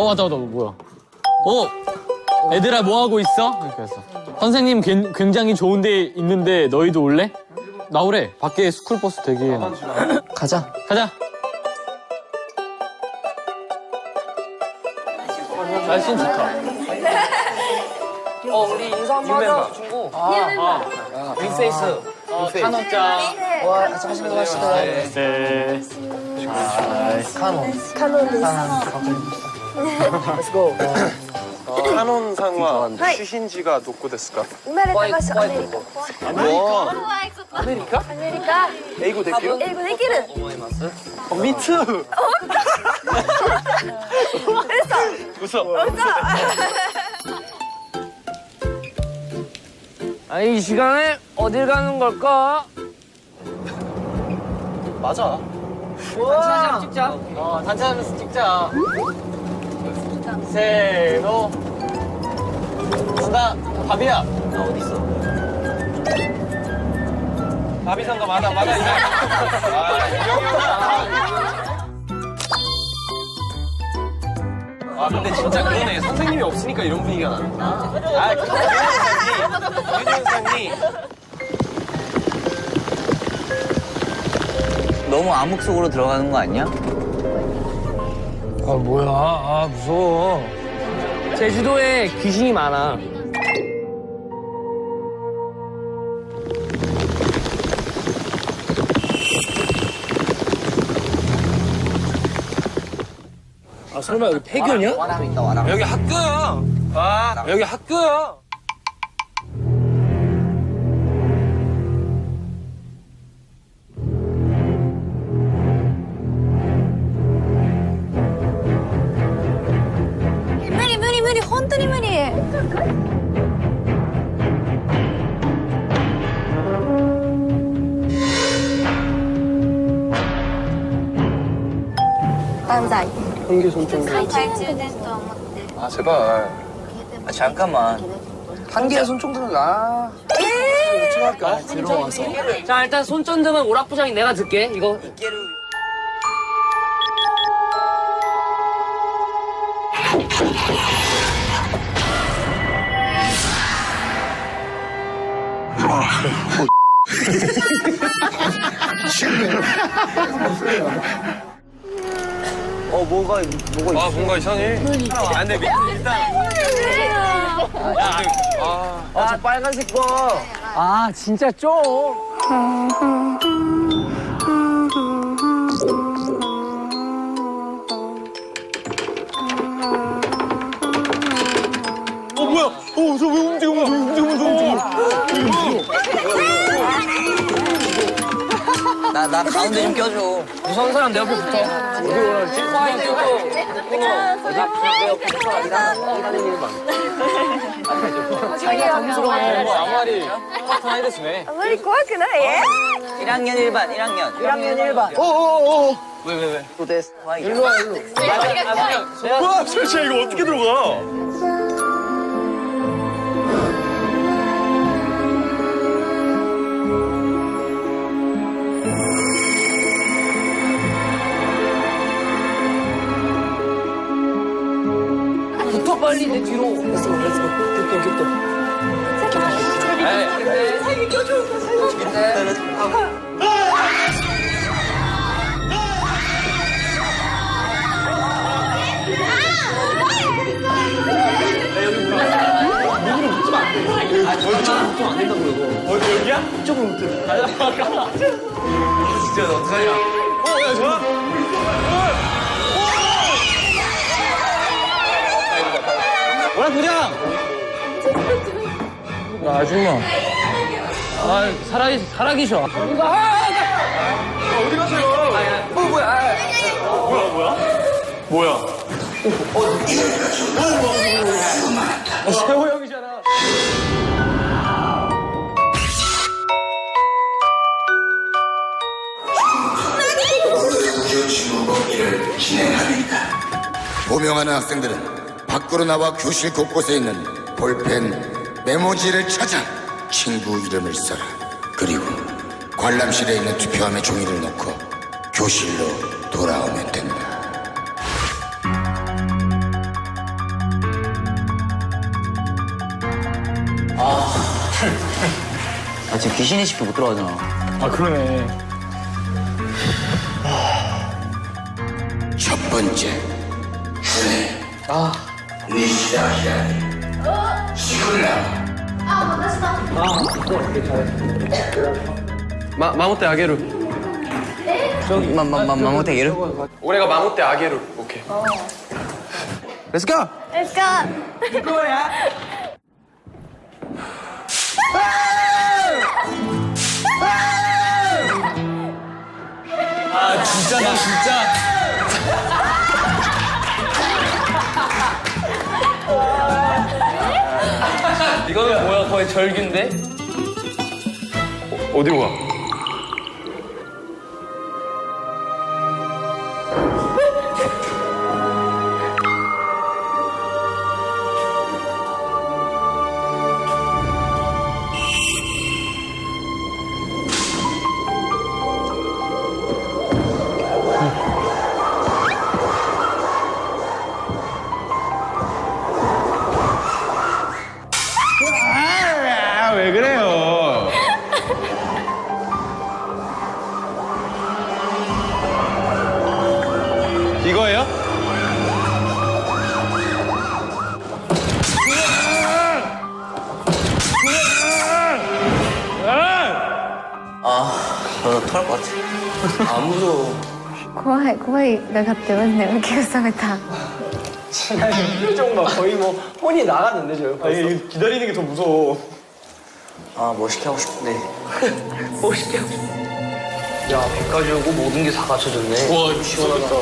맞아 뭐야. 애들아 뭐 하고 있어? 이렇게 해서 선생님 굉장히 좋은 데 있는데 너희도 올래? 나오래. 밖에 스쿨버스 대기해. 가자. 날씨는 좋다. 우리 인사 한번 하자. 중고. 빅페이스. 카노짱. 와, 맛있는 거 맛있다. 네. Let's go. カノンさんは出身地がどこですか？生まれた場所アメリカ。アメリカ？アメリカ。英語できる？英語できる。思います。3つ。嘘。아니, 이 시간에 어딜 가는 걸까? 맞아. 단체 찍자. 단체 하면서 찍자. 세노. 간다. 밥이야. 나 어디 있어? 바비상가 맞아 이거. 근데 진짜 그러네. 선생님이 없으니까 이런 분위기가 나는구나. 유진상이 너무 암흑 속으로 들어가는 거 아니야? 아, 뭐야. 아, 무서워. 제주도에 귀신이 많아. 아, 설마 여기 폐교냐? 와람 있다, 와람. 여기 학교야. 여기 학교야.無理本当に無理。 万歳。 한개 손좀. 懐中電灯を持って。 아 제발. 아, 잠깐만. 한개 손총들은 나. 어떡할까? 들어와서. 자, 일단 손전등은 오락부장이 내가 들게. 이거. 뭐가 뭔가 이상해. 안 돼, 일단. 저 빨간색 거. 아, 진짜 좀. 뭐야? 저 왜 움직여? 나 가운데 좀 껴줘. 무서운 사람 내 옆에 붙어. 어디 올라올지? 화이트고. 내 옆에 붙어. 일하는 일만. 자기가 당스러워. 아무 말이 파트너이 됐네. あまり怖くない？ 1학년 1반, 1학년. 1학년 1반. 왜? 또 됐어. 일로 와, 일로. 와, 설치야 이거 어떻게 들어가? 붙어 빨리 내 뒤로. 됐어. 겠다. 여기야? 조금 붙어. 진짜 어떡하냐? 야, 좋아. 뭐라 부장? 야, 아줌마. 아, 살아계셔. 어디 가세요? 뭐야? 세호 형이잖아. 고명하는 학생들은 밖으로 나와 교실 곳곳에 있는 볼펜, 메모지를 찾아 친구 이름을 써라. 그리고 관람실에 있는 투표함에 종이를 넣고 교실로 돌아오면 된다. 나 지금 귀신의 숲에 못 들어가잖아. 아 그러네. 첫 번째. 니시아시아니. 시굴라. 마모테 아게루. 마모테 게르? 올해가 마모테 아게루. 오케이. Let's go. Let's go. 아 진짜다 진짜. 이거는 뭐야? 거의 절규인데? 어디로 가? 왜 그래요? 이거예요? 너 토할 것 같아. 안 무서워. 怖い怖いがかってますね目が覚めた 표정 막 거의 뭐 혼이 나갔는데 저. 아니, 기다리는 게 더 무서워. 아, 멋있게 하고 싶은데. 멋있게 하고 싶어. 야, 배까지 오고 모든 게 다 갖춰졌네. 와 이거 시원하다.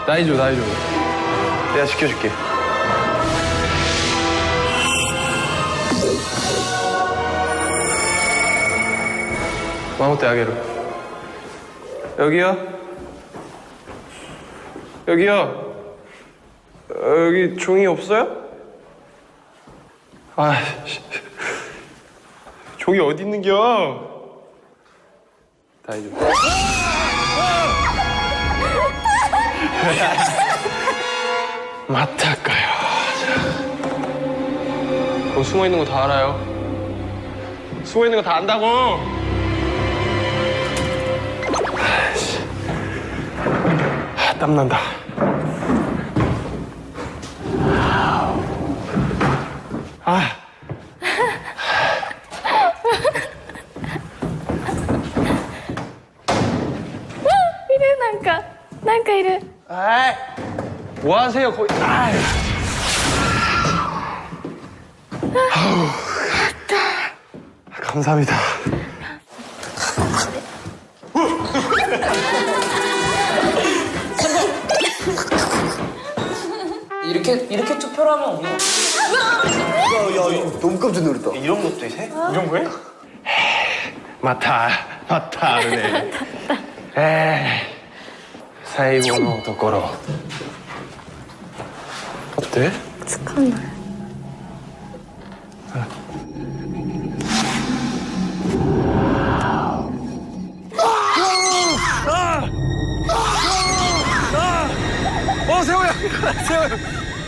나이 줘. 내가 지켜줄게. 마모테 아게루. 여기요? 여기요? 여기 종이 없어요? 아, 종이 어디 있는겨? 다이죠. 맞을까요? 그럼 숨어 있는 거 다 알아요. 숨어 있는 거 다 안다고. 땀 난다. 아. なんかいる 뭐 하세요? 거기. 아이. 아우. 감사합니다. 이렇게 투표를 하면 없나? 너무 깜짝 놀랐다. 이런 것도 해? 이런 거해? 맞다. 그러네. 에이. 사이고노 도코로. 어때? つかんない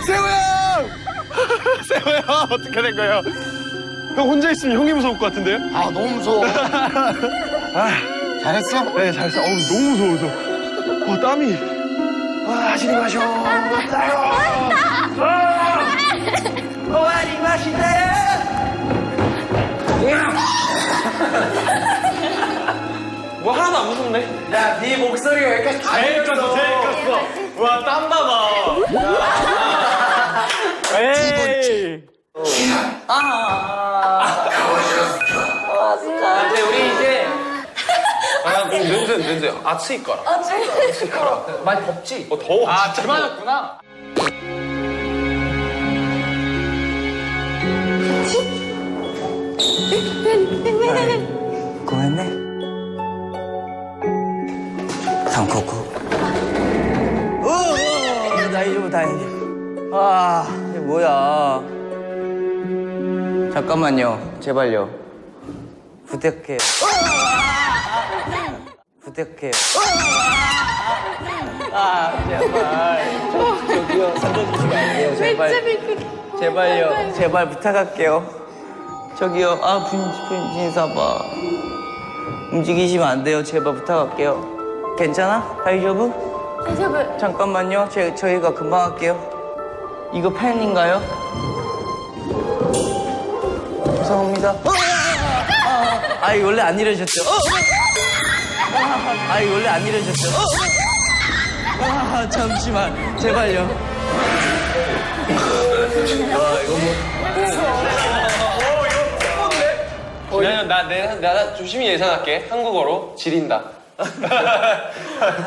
세호야! 세호야! 어떻게 된 거예요? 형 혼자 있으면 형이 무서울 것 같은데요? 아, 너무 무서워. 잘했어? 네, 잘했어. 어우, 너무 무서워서. 땀이. 하시니 마셔. 오아리 마시네. 뭐 하나도 안 무섭네. 야, 네 목소리가 여기까지 다 제일 컸어. 와, 땀 봐봐. 에이. 근데 우리 이제 냄새. 아츠이 거라. 많이 덥지? 더워. 아 그만했구나. 고맙네. 다음 코코. 다이죠. 아, 이게 뭐야. 잠깐만요. 제발요. 부탁해요. 아, 제발. 저기요. 살려주시면 안 돼요. 제발. 제발요. 제발 부탁할게요. 저기요. 아, 분신사바. 움직이시면 안 돼요. 제발 부탁할게요. 괜찮아? 다이저브? 大丈夫 잠깐만요. 저희가 금방 할게요. 이거 팬인가요? 죄송합니다. 이거 원래 안 이러셨죠? 이거 원래 안 이러셨죠? 잠시만. 제발요. 그냥 나 조심히 예상할게. 한국어로 지린다.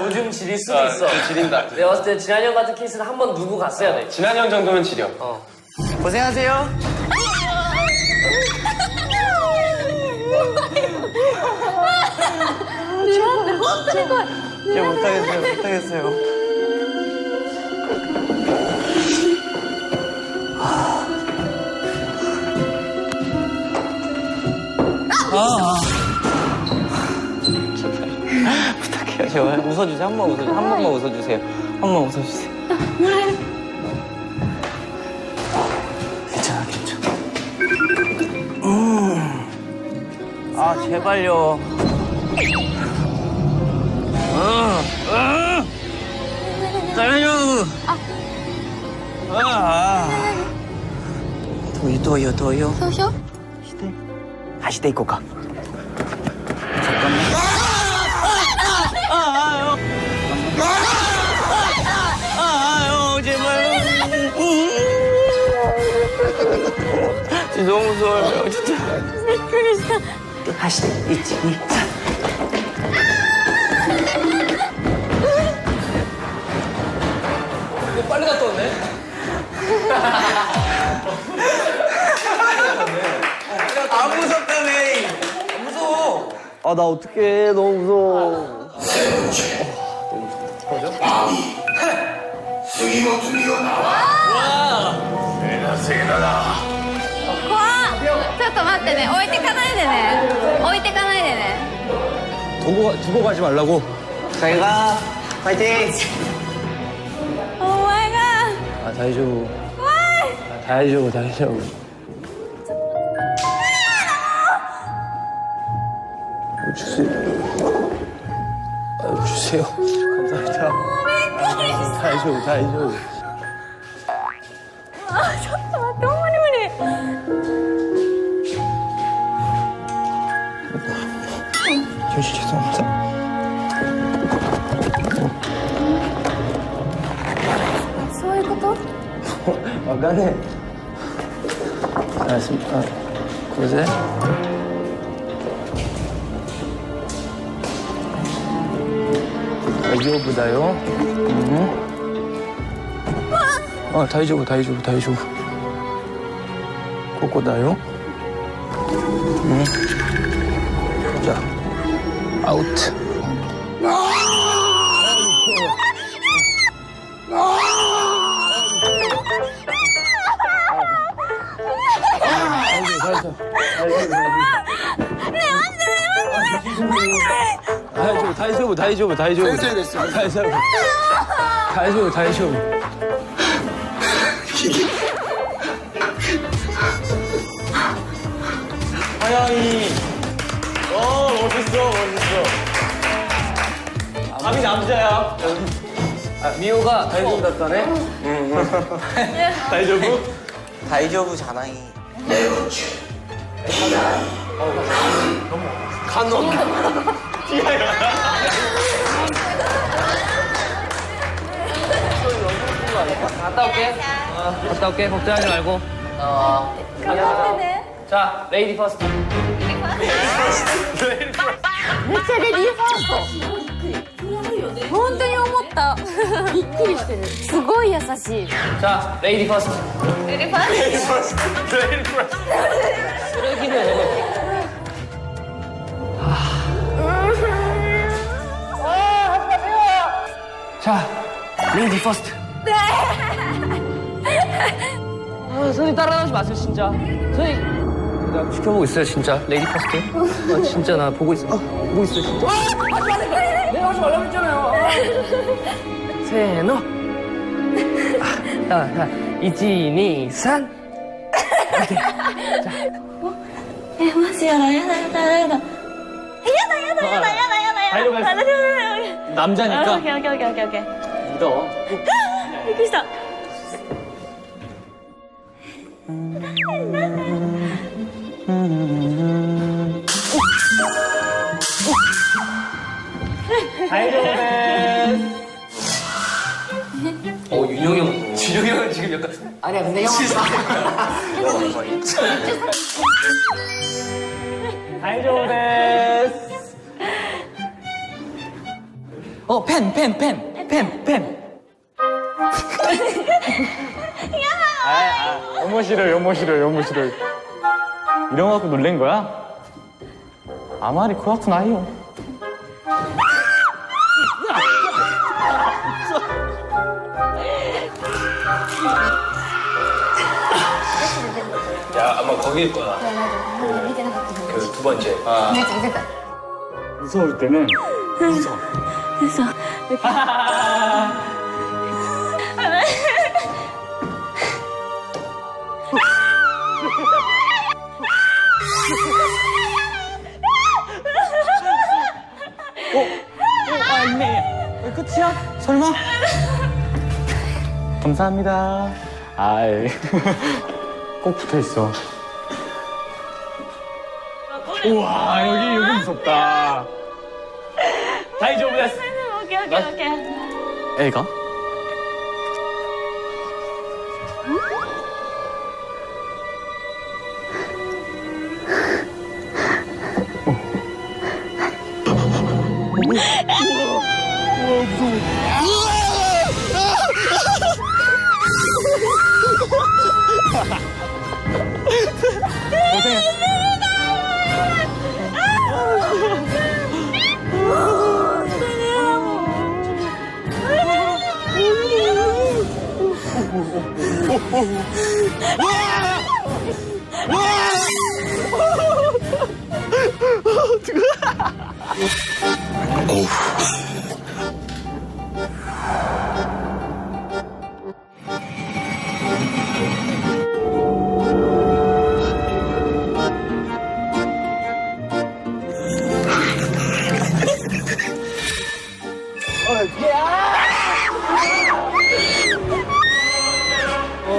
요즘 지릴 수도 있어. 지린다. 내가 봤을 때 진한이 형 같은 케이스는 한 번 누구 갔어야 돼. 진한 형 정도면 지려. 고생하세요. 제가 못하겠어요. 부탁해요, 제발. 웃어주세요. 한 번만 웃어주세요. 한 번만 웃어주세요. 괜찮아. 제발요. 달려. 더요. そうしよう 하시대 입고 가. 형, 제발. 너무 무서워요, 진짜. びっくりした 하시대, 1, 2, 3. 빨리 갔다 왔네. 안 무섭다며. 안 무서워. 나 어떡해. 너무 무서워. 스기모토미오 나와. 세나세나다. 怖っちょっと待ってね置いてかないでね置いてかないでね 두고 가지 말라고. 잘 가. 파이팅. お前が 다이저브. 怖い 다이저브. 주세요. 감사합니다. 다이저브. ちょっと待ってほんまに無理 조시 죄송합니다.そういうこと 와가네. 알았습니다. 그러세? 다이저브다요. 다이저브. 꼬꼬다요. 자, 아웃. 다이저브. 하영이. 멋있어. 감이 남자야. 미호가 다이소브 dat다네. 다이저브? 다이저브 자나이. 네 번째. 간호. 갔다 올게. 걱정하지 말고. 頑張ってね 자, 레이디 퍼스트. めっちゃレディーファースト本当に思ったびっくりしてるすごい優しい 자, 레이디 퍼스트. レディーファースト 쓰레기네. 자, 레이디 퍼스트. 선생님 따라하지 마세요, 진짜. 선생님. 나 지켜보고 있어요, 진짜. 레이디 퍼스트. 진짜 나 보고 있어. 보고 있어, 진짜. 하지 마세요! 내가 하지 말라고 했잖아요. 세노. 자, 1, 2, 3. マジやだやだやだやだやだやだやだやだやだやだ 남자니까 オッケーオッケーオッケーオッケーオッケー 믿어. びっくりした윤영이 형. 준영이 형은 지금 약간. 아니야, 근데 형. 펜. 너무 싫어, 너무 싫어, 너무 싫어. 이런 거 갖고 놀란 거야? 아마리 그렇군 아이요. 야, 아마 거기일 거야. 그 두 번째. 무서울 때는 웃어. 아, 있네. 끝이야? 설마? 감사합니다. 아이. 꼭 붙어 있어. 우와, 여기 무섭다. 다이조부 됐어. オッケーオッケーオッケー 애가?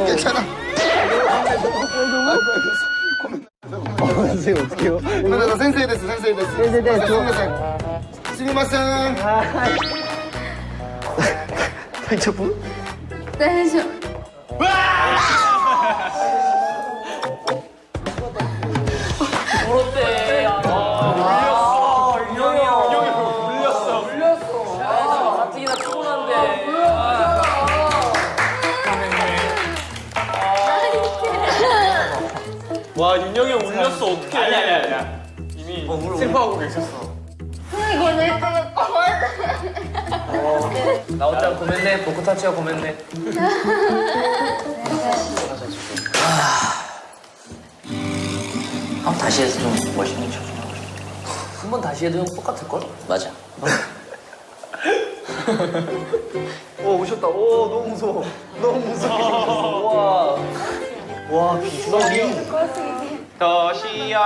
괜찮아. 선생님 어떡해요? 나 센세이 됐어, 센세이 됐어. 센세이 됐어. 스미마셍. 大丈夫？大丈夫 울었대. 야. 윤영이 형. 울렸어. 야, 가뜩이나 피곤한데. 와, 윤영이 형 울렸어. 어떡해. 아니야. 이미 슬퍼하고 계셨어. 나 혼자 고멘네. 보쿠타치와 고멘네. 한번 다시 해서 좀 멋있는 척. 한 번 다시 해도 형 똑같을걸? 맞아. 오 오셨다. 오 너무 무서워. 너무 무서워. 와. 와 비주얼이. 더시야.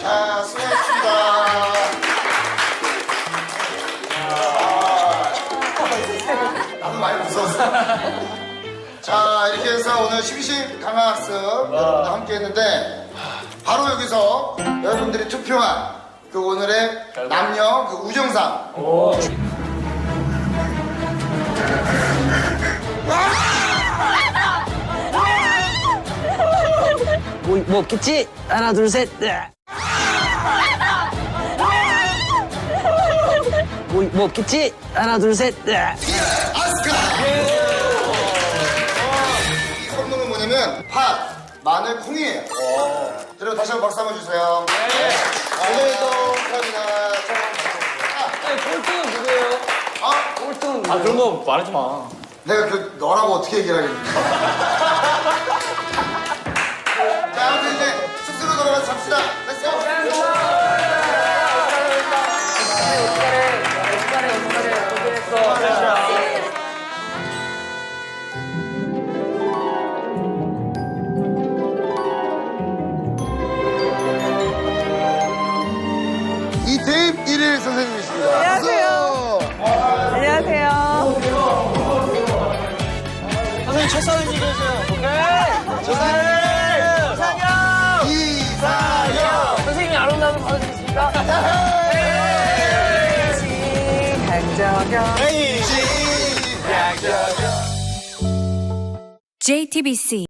자, 수고하셨습니다. 나도 많이 무서웠어. 자, 이렇게 해서 오늘 12시 강화학습 여러분들 함께 했는데, 바로 여기서 여러분들이 투표한 그 오늘의 남녀 그 우정상. 뭐 없겠지? 하나, 둘, 셋. 뭐 없겠지? 하나, 둘, 셋. 아스카! 이 선물은 뭐냐면 팥, 마늘, 콩이에요. 여러분 다시 한번 박수 한번 주세요. 오늘도 축하합니다. 꼴등은 누구예요? 꼴등은 아, 그런 거 말하지 마. 내가 그 너라고 어떻게 얘기를 하겠니? 자, 아무튼 이제 숙소로 돌아가서 잡시다. 렛츠고! 고생했어. 서른 얘기해줘요. 오케이. 조상현. 이상형. 선생님이 안 온다면 받아주겠습니다. 에이지. JTBC